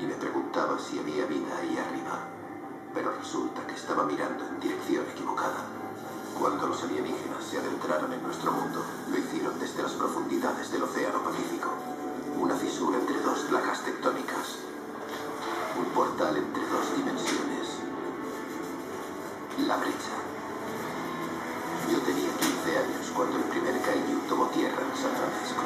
y me preguntaba si había vida ahí arriba. Pero resulta que estaba mirando en dirección equivocada. Cuando los alienígenas se adentraron en nuestro mundo, lo hicieron desde las profundidades del Océano Pacífico. Una fisura entre dos placas tectónicas. Un portal entre dos dimensiones. La brecha. Yo tenía 15 años cuando el primer Kaiju tomó tierra en San Francisco.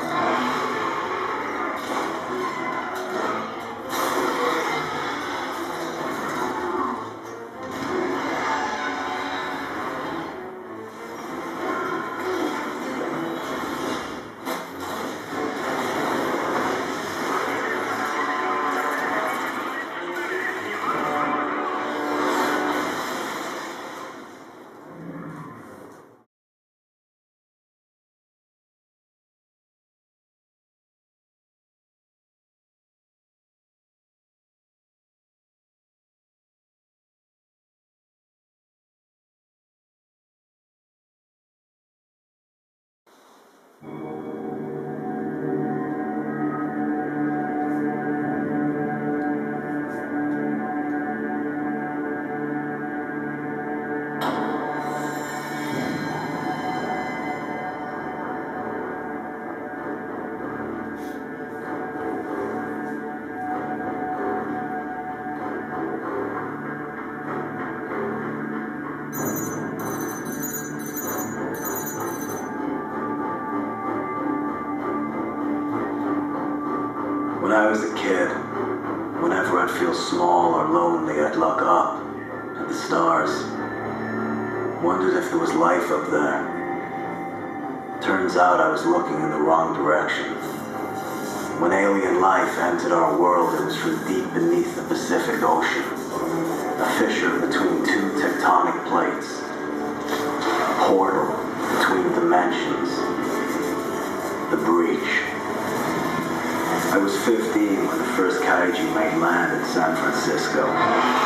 When I was a kid, whenever I'd feel small or lonely, I'd look up at the stars. Wondered if there was life up there. Turns out I was looking in the wrong direction. When alien life entered our world, it was from deep beneath the Pacific Ocean. A fissure between two tectonic plates. A portal between dimensions. The breach. I was 15 when the first Kaiju made land in San Francisco.